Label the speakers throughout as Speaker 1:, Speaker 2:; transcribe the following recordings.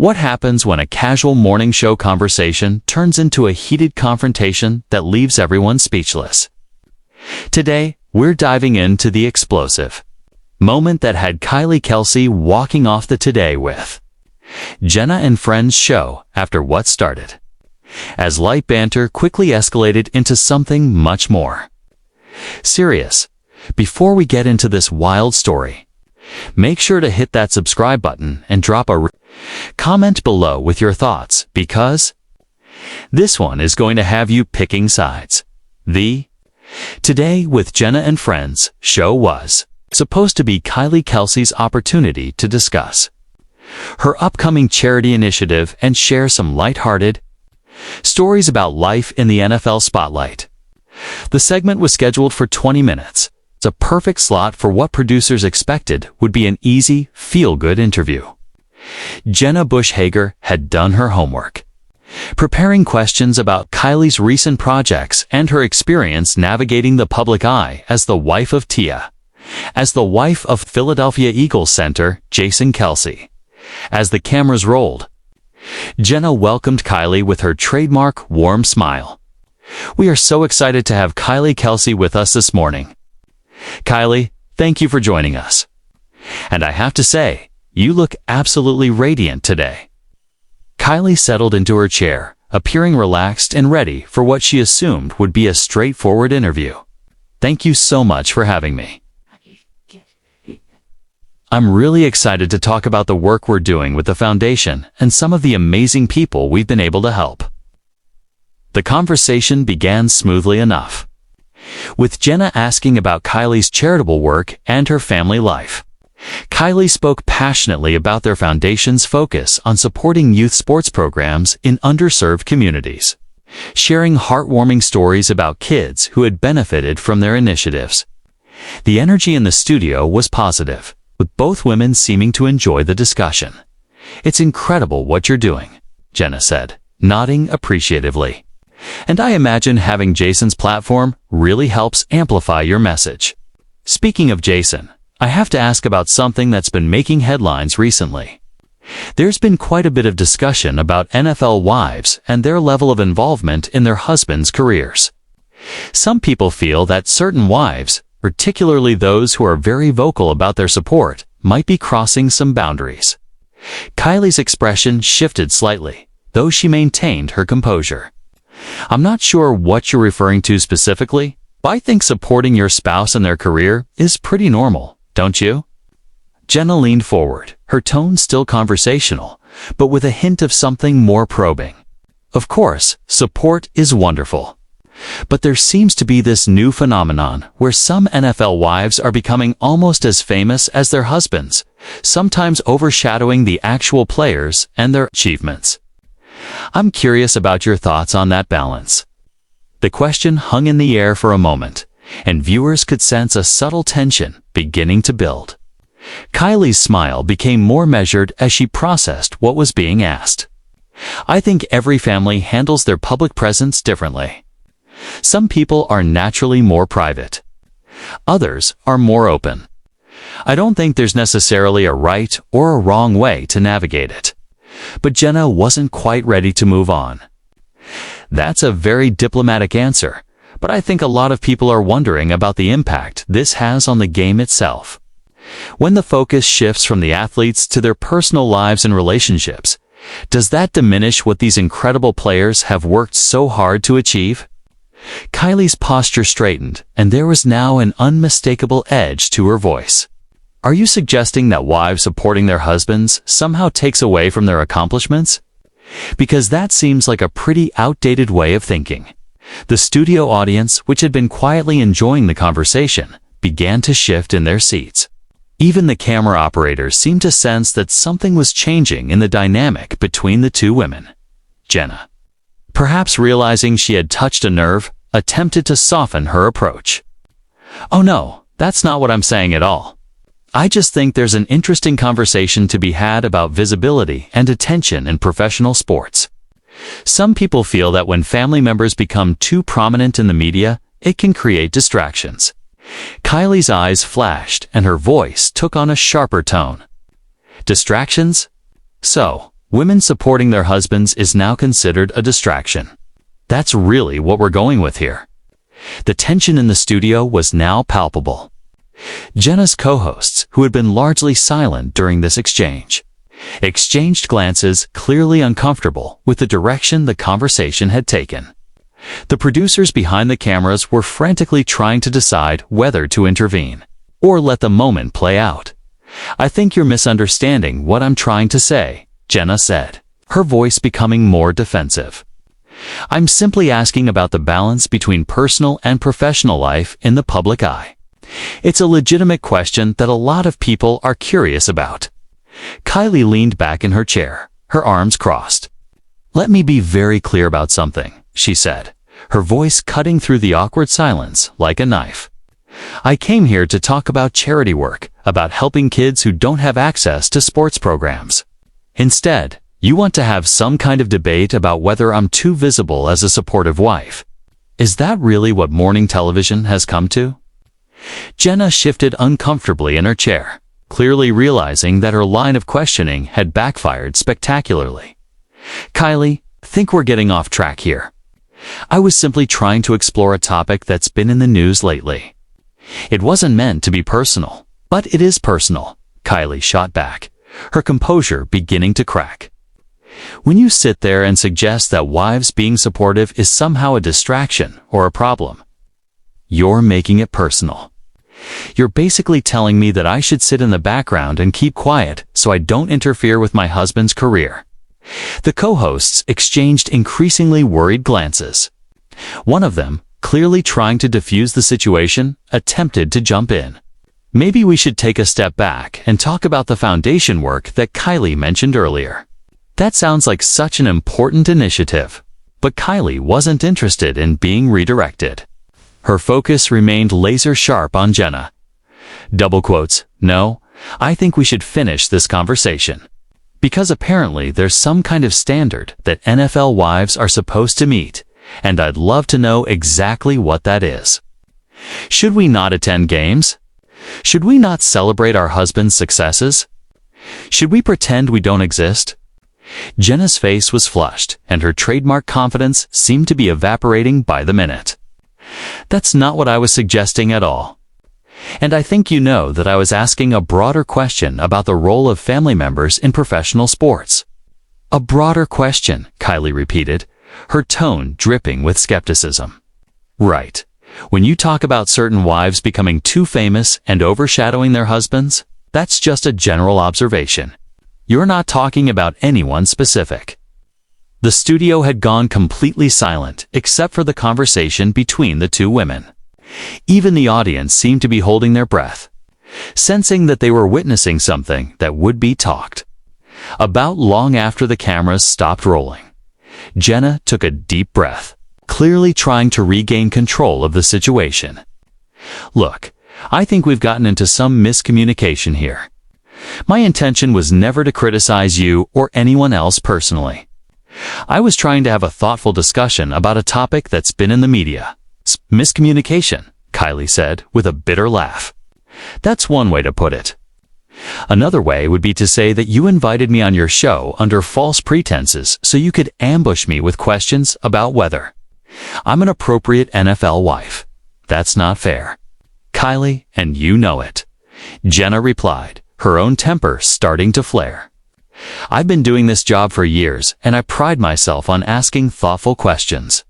Speaker 1: What happens when a casual morning show conversation turns into a heated confrontation that leaves everyone speechless? Today, we're diving into the explosive moment that had Kylie Kelce walking off the Today with Jenna and Friends show after what started as light banter quickly escalated into something much more serious. Before we get into this wild story, make sure to hit that subscribe button and drop a comment below with your thoughts, because this one is going to have you picking sides. The Today with Jenna and Friends show was supposed to be Kylie Kelce's opportunity to discuss her upcoming charity initiative and share some lighthearted stories about life in the NFL spotlight. The segment was scheduled for 20 minutes. It's a perfect slot for what producers expected would be an easy, feel-good interview. Jenna Bush Hager had done her homework, preparing questions about Kylie's recent projects and her experience navigating the public eye as the wife of Philadelphia Eagles center Jason Kelce. As the cameras rolled, Jenna welcomed Kylie with her trademark warm smile. "We are so excited to have Kylie Kelce with us this morning. Kylie, thank you for joining us. And I have to say, you look absolutely radiant today." Kylie settled into her chair, appearing relaxed and ready for what she assumed would be a straightforward interview. "Thank you so much for having me. I'm really excited to talk about the work we're doing with the foundation and some of the amazing people we've been able to help." The conversation began smoothly enough, with Jenna asking about Kylie's charitable work and her family life. Kylie spoke passionately about their foundation's focus on supporting youth sports programs in underserved communities, sharing heartwarming stories about kids who had benefited from their initiatives. The energy in the studio was positive, with both women seeming to enjoy the discussion. "It's incredible what you're doing," Jenna said, nodding appreciatively. "And I imagine having Jason's platform really helps amplify your message." Speaking of Jason, I have to ask about something that's been making headlines recently. There's been quite a bit of discussion about NFL wives and their level of involvement in their husbands' careers. Some people feel that certain wives, particularly those who are very vocal about their support, might be crossing some boundaries. Kylie's expression shifted slightly, though she maintained her composure. "I'm not sure what you're referring to specifically, but I think supporting your spouse in their career is pretty normal, don't you?" Jenna leaned forward, her tone still conversational, but with a hint of something more probing. "Of course, support is wonderful. But there seems to be this new phenomenon where some NFL wives are becoming almost as famous as their husbands, sometimes overshadowing the actual players and their achievements. I'm curious about your thoughts on that balance." The question hung in the air for a moment, and viewers could sense a subtle tension beginning to build. Kylie's smile became more measured as she processed what was being asked. "I think every family handles their public presence differently. Some people are naturally more private. Others are more open. I don't think there's necessarily a right or a wrong way to navigate it." But Jenna wasn't quite ready to move on. "That's a very diplomatic answer, but I think a lot of people are wondering about the impact this has on the game itself. When the focus shifts from the athletes to their personal lives and relationships, does that diminish what these incredible players have worked so hard to achieve?" Kylie's posture straightened, and there was now an unmistakable edge to her voice. "Are you suggesting that wives supporting their husbands somehow takes away from their accomplishments? Because that seems like a pretty outdated way of thinking." The studio audience, which had been quietly enjoying the conversation, began to shift in their seats. Even the camera operators seemed to sense that something was changing in the dynamic between the two women. Jenna, perhaps realizing she had touched a nerve, attempted to soften her approach. "Oh no, that's not what I'm saying at all. I just think there's an interesting conversation to be had about visibility and attention in professional sports. Some people feel that when family members become too prominent in the media, it can create distractions." Kylie's eyes flashed and her voice took on a sharper tone. "Distractions? So, Women supporting their husbands is now considered a distraction. That's really what we're going with here. The tension in the studio was now palpable. Jenna's co-hosts, who had been largely silent during this exchange, exchanged glances, clearly uncomfortable with the direction the conversation had taken. The producers behind the cameras were frantically trying to decide whether to intervene or let the moment play out. "I think you're misunderstanding what I'm trying to say," Jenna said, her voice becoming more defensive. "I'm simply asking about the balance between personal and professional life in the public eye. It's a legitimate question that a lot of people are curious about." Kylie leaned back in her chair, her arms crossed. "Let me be very clear about something," she said, her voice cutting through the awkward silence like a knife. "I came here to talk about charity work, about helping kids who don't have access to sports programs. Instead, you want to have some kind of debate about whether I'm too visible as a supportive wife. Is that really what morning television has come to?" Jenna shifted uncomfortably in her chair, clearly realizing that her line of questioning had backfired spectacularly. "Kylie, I think we're getting off track here. I was simply trying to explore a topic that's been in the news lately." "It wasn't meant to be personal." "But it is personal," Kylie shot back, her composure beginning to crack. "When you sit there and suggest that wives being supportive is somehow a distraction or a problem, you're making it personal. You're basically telling me that I should sit in the background and keep quiet so I don't interfere with my husband's career." The co-hosts exchanged increasingly worried glances. One of them, clearly trying to defuse the situation, attempted to jump in. "Maybe we should take a step back and talk about the foundation work that Kylie mentioned earlier. That sounds like such an important initiative." But Kylie wasn't interested in being redirected. Her focus remained laser-sharp on Jenna. Double quotes, "No, I think we should finish this conversation. Because apparently there's some kind of standard that NFL wives are supposed to meet, and I'd love to know exactly what that is. Should we not attend games? Should we not celebrate our husband's successes? Should we pretend we don't exist?" Jenna's face was flushed, and her trademark confidence seemed to be evaporating by the minute. "That's not what I was suggesting at all. And I think you know that I was asking a broader question about the role of family members in professional sports." "A broader question," Kylie repeated, her tone dripping with skepticism. "Right. When you talk about certain wives becoming too famous and overshadowing their husbands, that's just a general observation. You're not talking about anyone specific." The studio had gone completely silent except for the conversation between the two women. Even the audience seemed to be holding their breath, sensing that they were witnessing something that would be talked about long after the cameras stopped rolling. Jenna took a deep breath, clearly trying to regain control of the situation. "Look, I think we've gotten into some miscommunication here. My intention was never to criticize you or anyone else personally. I was trying to have a thoughtful discussion about a topic that's been in the media." "Miscommunication," Kylie said with a bitter laugh. "That's one way to put it. Another way would be to say that you invited me on your show under false pretenses so you could ambush me with questions about whether I'm an appropriate NFL wife. That's not fair, Kylie, and you know it," Jenna replied, her own temper starting to flare. "I've been doing this job for years, and I pride myself on asking thoughtful questions.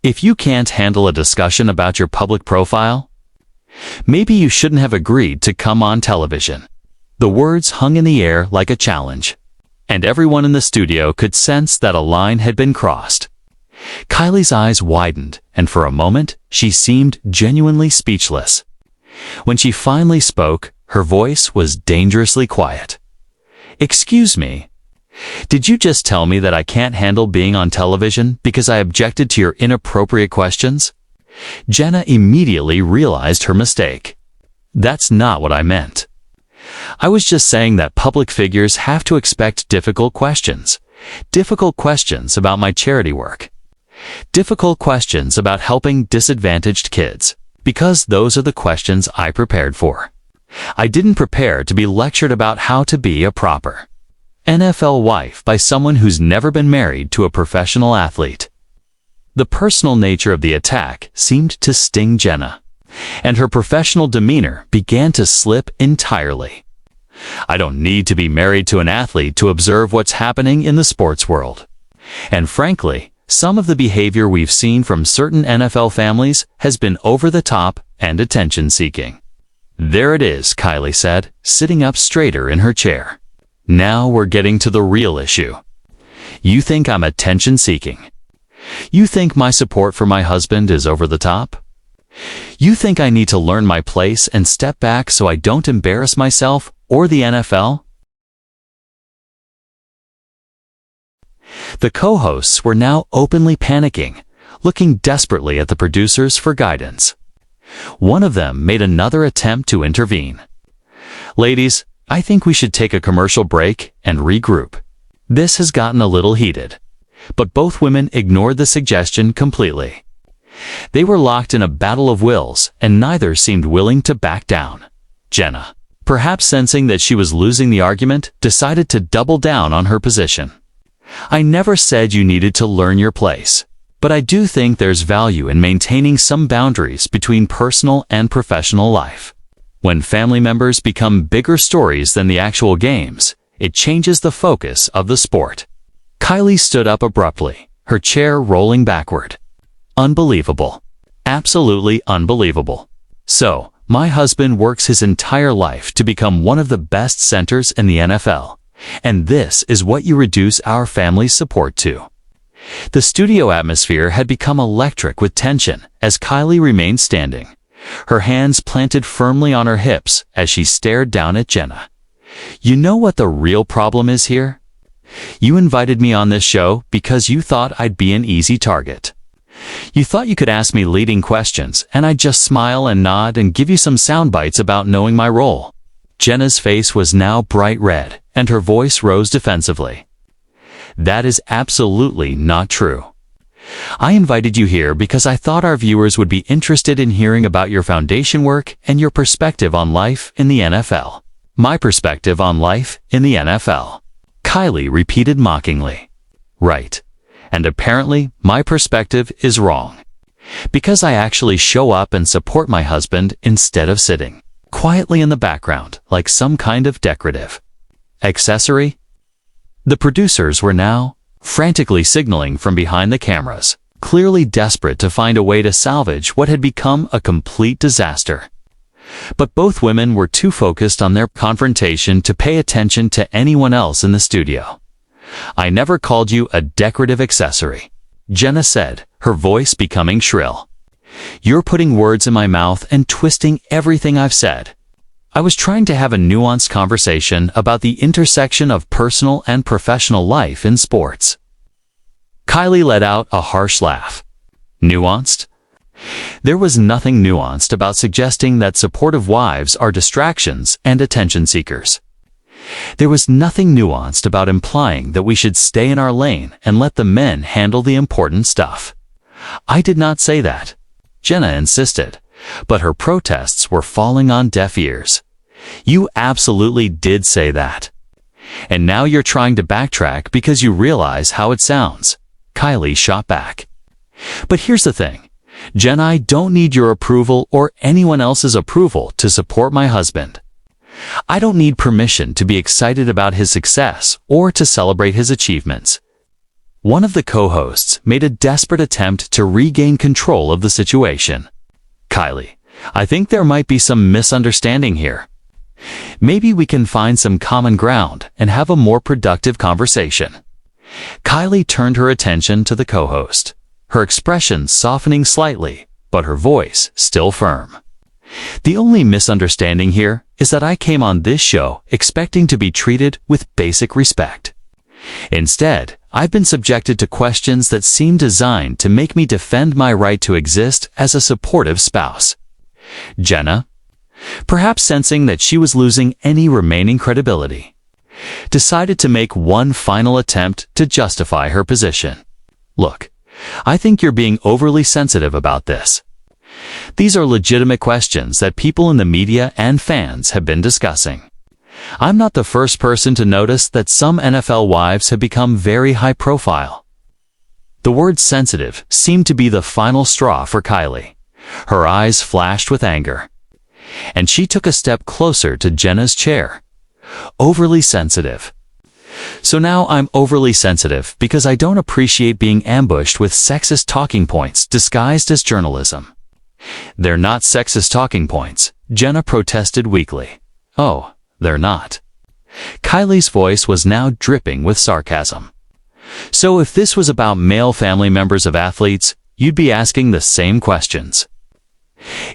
Speaker 1: If you can't handle a discussion about your public profile, maybe you shouldn't have agreed to come on television." The words hung in the air like a challenge, and everyone in the studio could sense that a line had been crossed. Kylie's eyes widened, and for a moment, she seemed genuinely speechless. When she finally spoke, her voice was dangerously quiet. "Excuse me. Did you just tell me that I can't handle being on television because I objected to your inappropriate questions?" Jenna immediately realized her mistake. "That's not what I meant. I was just saying that public figures have to expect difficult questions about my charity work, difficult questions about helping disadvantaged kids, because those are the questions I prepared for. I didn't prepare to be lectured about how to be a proper NFL wife by someone who's never been married to a professional athlete. The personal nature of the attack seemed to sting Jenna, and her professional demeanor began to slip entirely. I don't need to be married to an athlete to observe what's happening in the sports world. And frankly, some of the behavior we've seen from certain NFL families has been over the top and attention-seeking. There it is, Kylie said, sitting up straighter in her chair. Now we're getting to the real issue. You think I'm attention-seeking. You think my support for my husband is over the top? You think I need to learn my place and step back so I don't embarrass myself or the NFL? The co-hosts were now openly panicking, looking desperately at the producers for guidance. One of them made another attempt to intervene. Ladies, I think we should take a commercial break and regroup. This has gotten a little heated. But both women ignored the suggestion completely. They were locked in a battle of wills, and neither seemed willing to back down. Jenna, perhaps sensing that she was losing the argument, decided to double down on her position. I never said you needed to learn your place, but I do think there's value in maintaining some boundaries between personal and professional life. When family members become bigger stories than the actual games, it changes the focus of the sport. Kylie stood up abruptly, her chair rolling backward. Unbelievable. Absolutely unbelievable. So, my husband works his entire life to become one of the best centers in the NFL, and this is what you reduce our family's support to. The studio atmosphere had become electric with tension as Kylie remained standing, her hands planted firmly on her hips as she stared down at Jenna. You know what the real problem is here? You invited me on this show because you thought I'd be an easy target. You thought you could ask me leading questions and I'd just smile and nod and give you some sound bites about knowing my role. Jenna's face was now bright red and her voice rose defensively. That is absolutely not true. I invited you here because I thought our viewers would be interested in hearing about your foundation work and your perspective on life in the NFL. My perspective on life in the NFL. Kylie repeated mockingly. Right. And apparently my perspective is wrong. Because I actually show up and support my husband instead of sitting quietly in the background like some kind of decorative accessory. The producers were now frantically signaling from behind the cameras, clearly desperate to find a way to salvage what had become a complete disaster. But both women were too focused on their confrontation to pay attention to anyone else in the studio. I never called you a decorative accessory, Jenna said, her voice becoming shrill. You're putting words in my mouth and twisting everything I've said. I was trying to have a nuanced conversation about the intersection of personal and professional life in sports. Kylie let out a harsh laugh. Nuanced? There was nothing nuanced about suggesting that supportive wives are distractions and attention seekers. There was nothing nuanced about implying that we should stay in our lane and let the men handle the important stuff. I did not say that, Jenna insisted, but her protests were falling on deaf ears. You absolutely did say that. And now you're trying to backtrack because you realize how it sounds, Kylie shot back. But here's the thing. Jenna, I don't need your approval or anyone else's approval to support my husband. I don't need permission to be excited about his success or to celebrate his achievements. One of the co-hosts made a desperate attempt to regain control of the situation. Kylie, I think there might be some misunderstanding here. Maybe we can find some common ground and have a more productive conversation. Kylie turned her attention to the co-host, her expression softening slightly, but her voice still firm. The only misunderstanding here is that I came on this show expecting to be treated with basic respect. Instead, I've been subjected to questions that seem designed to make me defend my right to exist as a supportive spouse. Jenna, perhaps sensing that she was losing any remaining credibility, decided to make one final attempt to justify her position. Look, I think you're being overly sensitive about this. These are legitimate questions that people in the media and fans have been discussing. I'm not the first person to notice that some NFL wives have become very high profile. The word sensitive seemed to be the final straw for Kylie. Her eyes flashed with anger, and she took a step closer to Jenna's chair. Overly sensitive. So now I'm overly sensitive because I don't appreciate being ambushed with sexist talking points disguised as journalism. They're not sexist talking points, Jenna protested weakly. Oh, they're not. Kylie's voice was now dripping with sarcasm. So if this was about male family members of athletes, you'd be asking the same questions.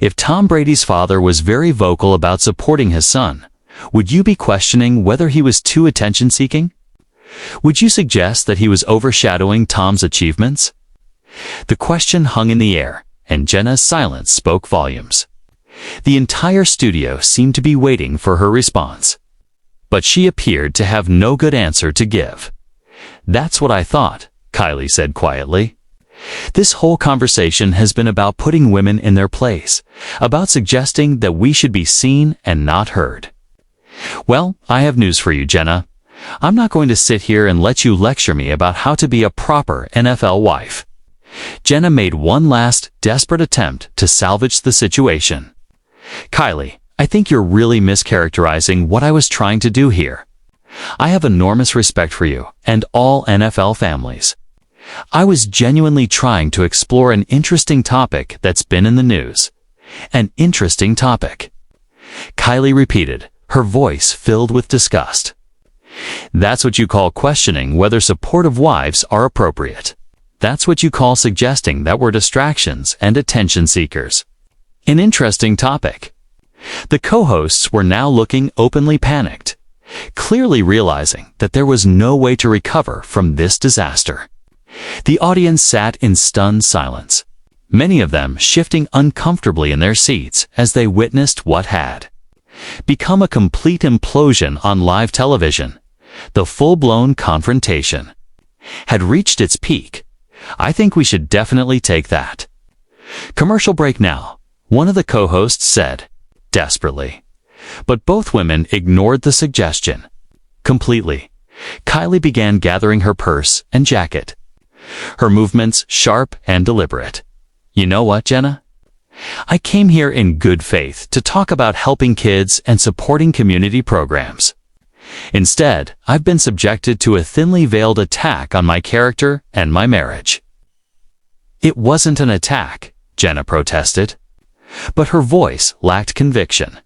Speaker 1: If Tom Brady's father was very vocal about supporting his son, would you be questioning whether he was too attention-seeking? Would you suggest that he was overshadowing Tom's achievements? The question hung in the air, and Jenna's silence spoke volumes. The entire studio seemed to be waiting for her response. But she appeared to have no good answer to give. That's what I thought, Kylie said quietly. This whole conversation has been about putting women in their place, about suggesting that we should be seen and not heard. Well, I have news for you, Jenna. I'm not going to sit here and let you lecture me about how to be a proper NFL wife. Jenna made one last, desperate attempt to salvage the situation. Kylie, I think you're really mischaracterizing what I was trying to do here. I have enormous respect for you and all NFL families. I was genuinely trying to explore an interesting topic that's been in the news. An interesting topic. Kylie repeated, her voice filled with disgust. That's what you call questioning whether supportive wives are appropriate. That's what you call suggesting that we're distractions and attention seekers. An interesting topic. The co-hosts were now looking openly panicked, clearly realizing that there was no way to recover from this disaster. The audience sat in stunned silence, many of them shifting uncomfortably in their seats as they witnessed what had become a complete implosion on live television. The full-blown confrontation had reached its peak. I think we should definitely take that. Commercial break now, one of the co-hosts said, desperately. But both women ignored the suggestion completely. Kylie began gathering her purse and jacket, her movements sharp and deliberate. You know what, Jenna? I came here in good faith to talk about helping kids and supporting community programs. Instead, I've been subjected to a thinly veiled attack on my character and my marriage. It wasn't an attack, Jenna protested. But her voice lacked conviction.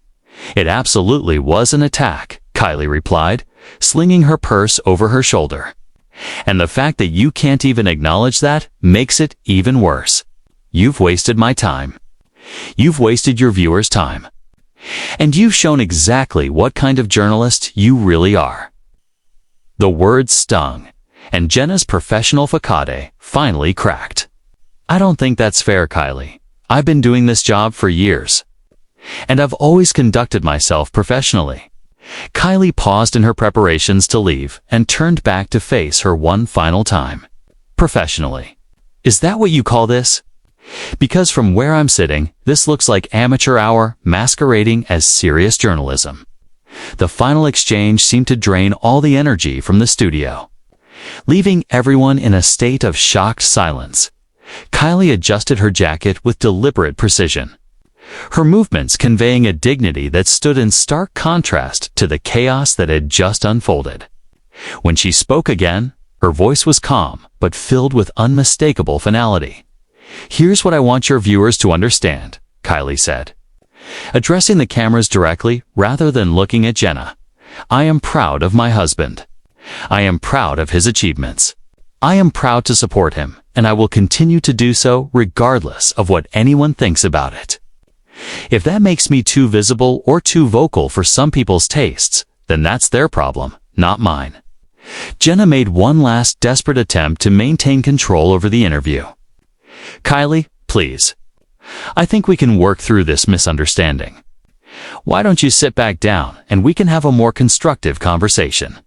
Speaker 1: It absolutely was an attack, Kylie replied, slinging her purse over her shoulder. And the fact that you can't even acknowledge that makes it even worse. You've wasted my time. You've wasted your viewers' time. And you've shown exactly what kind of journalist you really are. The words stung, and Jenna's professional facade finally cracked. I don't think that's fair, Kylie. I've been doing this job for years, and I've always conducted myself professionally. Kylie paused in her preparations to leave and turned back to face her one final time. Professionally. Is that what you call this? Because from where I'm sitting, this looks like amateur hour masquerading as serious journalism. The final exchange seemed to drain all the energy from the studio, leaving everyone in a state of shocked silence. Kylie adjusted her jacket with deliberate precision, her movements conveying a dignity that stood in stark contrast to the chaos that had just unfolded. When she spoke again, her voice was calm but filled with unmistakable finality. Here's what I want your viewers to understand, Kylie said, addressing the cameras directly rather than looking at Jenna. I am proud of my husband. I am proud of his achievements. I am proud to support him, and I will continue to do so regardless of what anyone thinks about it. If that makes me too visible or too vocal for some people's tastes, then that's their problem, not mine. Jenna made one last desperate attempt to maintain control over the interview. Kylie, please. I think we can work through this misunderstanding. Why don't you sit back down and we can have a more constructive conversation?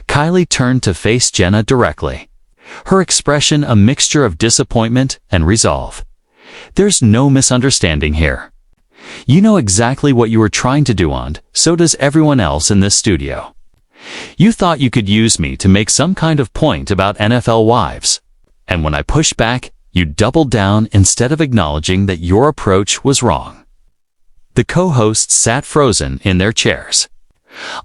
Speaker 1: Kylie turned to face Jenna directly, her expression a mixture of disappointment and resolve. There's no misunderstanding here. You know exactly what you were trying to do, and so does everyone else in this studio. You thought you could use me to make some kind of point about NFL wives. And when I pushed back, you doubled down instead of acknowledging that your approach was wrong. The co-hosts sat frozen in their chairs,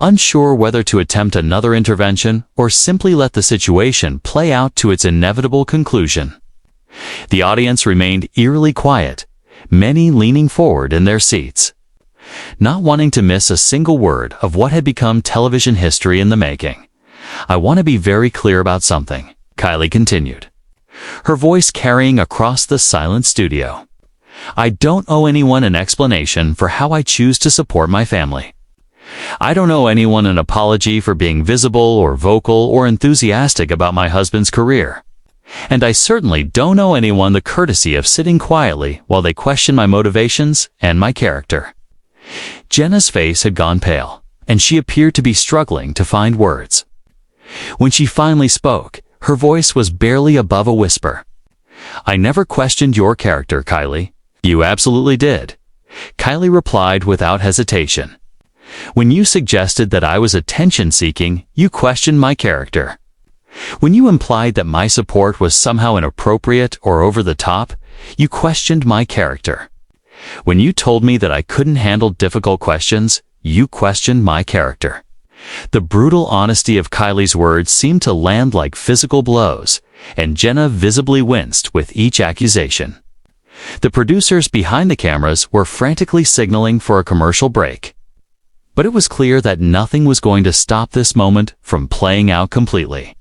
Speaker 1: unsure whether to attempt another intervention or simply let the situation play out to its inevitable conclusion. The audience remained eerily quiet, many leaning forward in their seats, not wanting to miss a single word of what had become television history in the making. I want to be very clear about something, Kylie continued, her voice carrying across the silent studio. I don't owe anyone an explanation for how I choose to support my family. I don't owe anyone an apology for being visible or vocal or enthusiastic about my husband's career. And I certainly don't owe anyone the courtesy of sitting quietly while they question my motivations and my character. Jenna's face had gone pale, and she appeared to be struggling to find words. When she finally spoke, her voice was barely above a whisper. I never questioned your character, Kylie. You absolutely did. Kylie replied without hesitation. When you suggested that I was attention-seeking, you questioned my character. When you implied that my support was somehow inappropriate or over the top, you questioned my character. When you told me that I couldn't handle difficult questions, you questioned my character. The brutal honesty of Kylie's words seemed to land like physical blows, and Jenna visibly winced with each accusation. The producers behind the cameras were frantically signaling for a commercial break. But it was clear that nothing was going to stop this moment from playing out completely.